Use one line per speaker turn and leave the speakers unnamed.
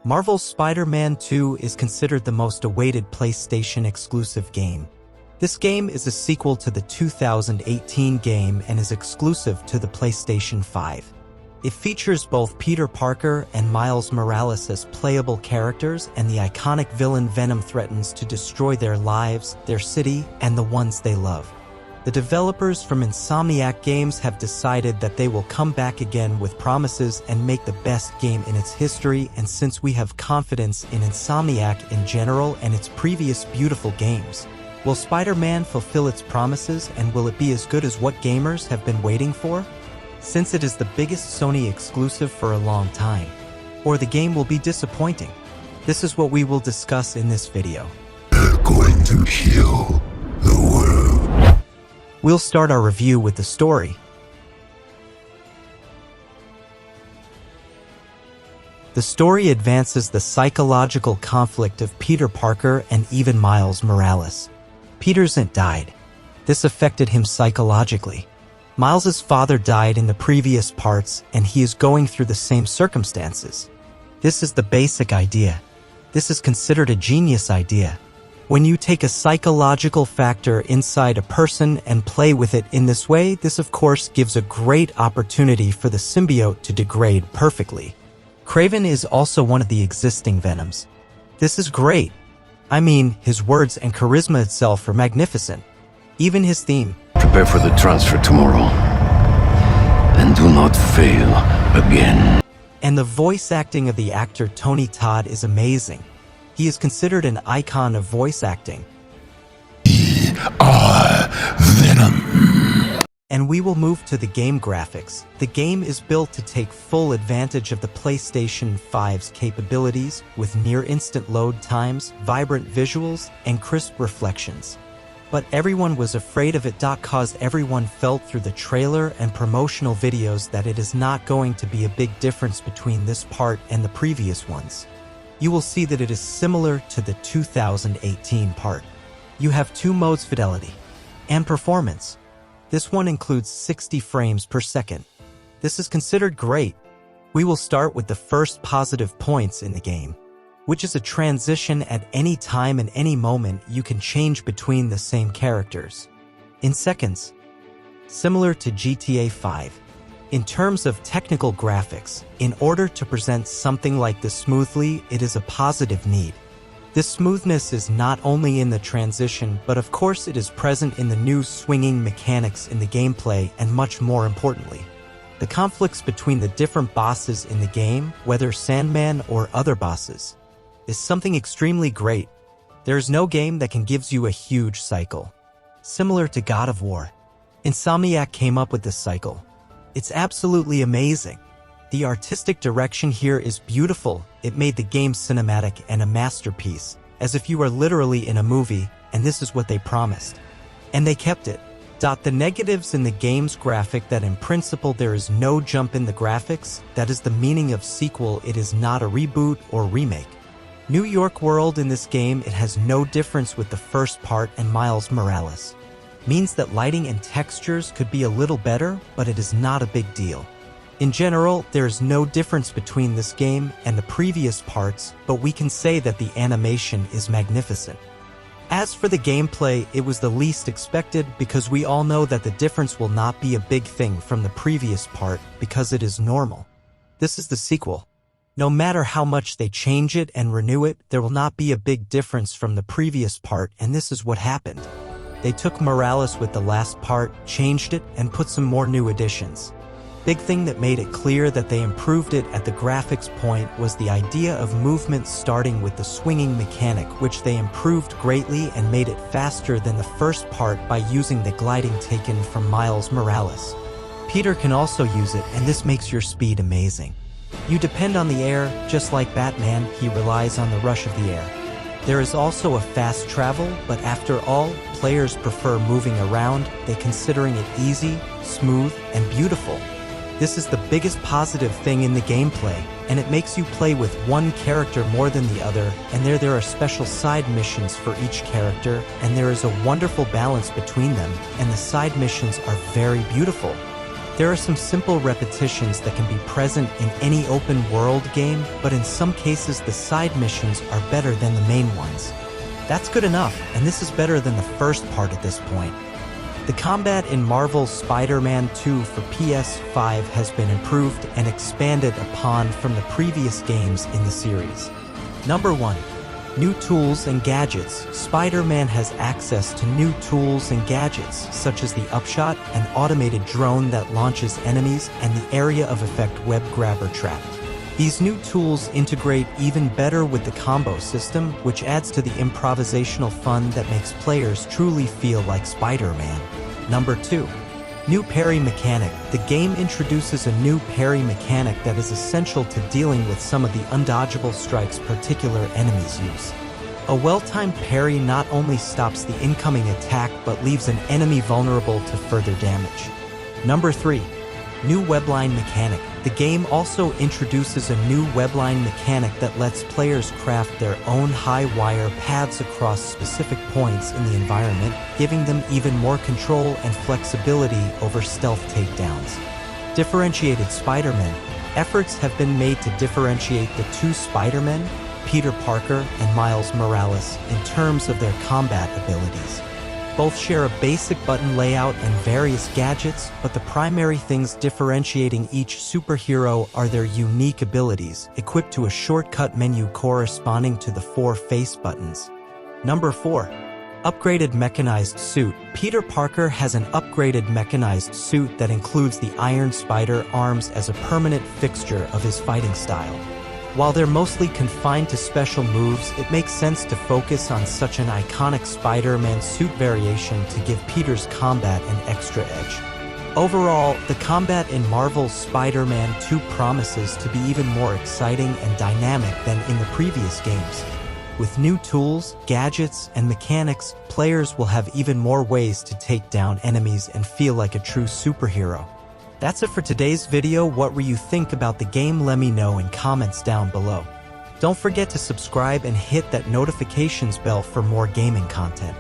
Marvel's Spider-Man 2 is considered the most awaited PlayStation exclusive game. This game is a sequel to the 2018 game and is exclusive to the PlayStation 5. It features both Peter Parker and Miles Morales as playable characters, and the iconic villain Venom threatens to destroy their lives, their city, and the ones they love. The developers from Insomniac Games have decided that they will come back again with promises and make the best game in its history, and since we have confidence in Insomniac in general and its previous beautiful games, will Spider-Man fulfill its promises, and will it be as good as what gamers have been waiting for? Since it is the biggest Sony exclusive for a long time, or the game will be disappointing? This is what we will discuss in this video.
They're going to kill the world.
We'll start our review with the story. The story advances the psychological conflict of Peter Parker and even Miles Morales. Peter's aunt died. This affected him psychologically. Miles's father died in the previous parts, and he is going through the same circumstances. This is the basic idea. This is considered a genius idea. When you take a psychological factor inside a person and play with it in this way, this of course gives a great opportunity for the symbiote to degrade perfectly. Kraven is also one of the existing Venoms. This is great. I mean, his words and charisma itself are magnificent. Even his theme.
Prepare for the transfer tomorrow. And do not fail again.
And the voice acting of the actor Tony Todd is amazing. He is considered an icon of voice acting.
We are Venom.
And we will move to the game graphics. The game is built to take full advantage of the PlayStation 5's capabilities with near-instant load times, vibrant visuals, and crisp reflections. But everyone was afraid of it cause everyone felt through the trailer and promotional videos that it is not going to be a big difference between this part and the previous ones. You will see that it is similar to the 2018 part. You have two modes: fidelity and performance. This one includes 60 frames per second. This is considered great. We will start with the first positive points in the game, which is a transition at any time and any moment you can change between the same characters in seconds, similar to GTA 5. In terms of technical graphics, in order to present something like this smoothly, it is a positive need. This smoothness is not only in the transition, but of course it is present in the new swinging mechanics in the gameplay, and much more importantly, the conflicts between the different bosses in the game, whether Sandman or other bosses, is something extremely great. There is no game that can gives you a huge cycle. Similar to God of War, Insomniac came up with this cycle. It's absolutely amazing. The artistic direction here is beautiful. It made the game cinematic and a masterpiece, as if you were literally in a movie, and this is what they promised. And they kept it. The negatives in the game's graphic, that in principle there is no jump in the graphics, that is the meaning of sequel. It is not a reboot or remake. New York world in this game, it has no difference with the first part, and Miles Morales means that lighting and textures could be a little better, but it is not a big deal. In general, there is no difference between this game and the previous parts, but we can say that the animation is magnificent. As for the gameplay, it was the least expected, because we all know that the difference will not be a big thing from the previous part, because it is normal. This is the sequel. No matter how much they change it and renew it, there will not be a big difference from the previous part, and this is what happened. They took Morales with the last part, changed it, and put some more new additions. Big thing that made it clear that they improved it at the graphics point was the idea of movement, starting with the swinging mechanic, which they improved greatly and made it faster than the first part by using the gliding taken from Miles Morales. Peter can also use it, and this makes your speed amazing. You depend on the air, just like Batman, he relies on the rush of the air. There is also a fast travel, but after all, players prefer moving around, they considering it easy, smooth, and beautiful. This is the biggest positive thing in the gameplay, and it makes you play with one character more than the other, and there are special side missions for each character, and there is a wonderful balance between them, and the side missions are very beautiful. There are some simple repetitions that can be present in any open-world game, but in some cases the side missions are better than the main ones. That's good enough, and this is better than the first part at this point. The combat in Marvel's Spider-Man 2 for PS5 has been improved and expanded upon from the previous games in the series. Number 1. New tools and gadgets. Spider-Man has access to new tools and gadgets, such as the Upshot, an automated drone that launches enemies, and the Area of Effect web grabber trap. These new tools integrate even better with the combo system, which adds to the improvisational fun that makes players truly feel like Spider-Man. Number 2. New parry mechanic. The game introduces a new parry mechanic that is essential to dealing with some of the undodgeable strikes particular enemies use. A well-timed parry not only stops the incoming attack but leaves an enemy vulnerable to further damage. Number 3. New webline mechanic. The game also introduces a new webline mechanic that lets players craft their own high-wire paths across specific points in the environment, giving them even more control and flexibility over stealth takedowns. Differentiated Spider-Men. Efforts have been made to differentiate the two Spider-Men, Peter Parker and Miles Morales, in terms of their combat abilities. Both share a basic button layout and various gadgets, but the primary things differentiating each superhero are their unique abilities, equipped to a shortcut menu corresponding to the 4 face buttons. Number 4. Upgraded mechanized suit. Peter Parker has an upgraded mechanized suit that includes the Iron Spider arms as a permanent fixture of his fighting style. While they're mostly confined to special moves, it makes sense to focus on such an iconic Spider-Man suit variation to give Peter's combat an extra edge. Overall, the combat in Marvel's Spider-Man 2 promises to be even more exciting and dynamic than in the previous games. With new tools, gadgets, and mechanics, players will have even more ways to take down enemies and feel like a true superhero. That's it for today's video. What were you think about the game? Let me know in comments down below. Don't forget to subscribe and hit that notifications bell for more gaming content.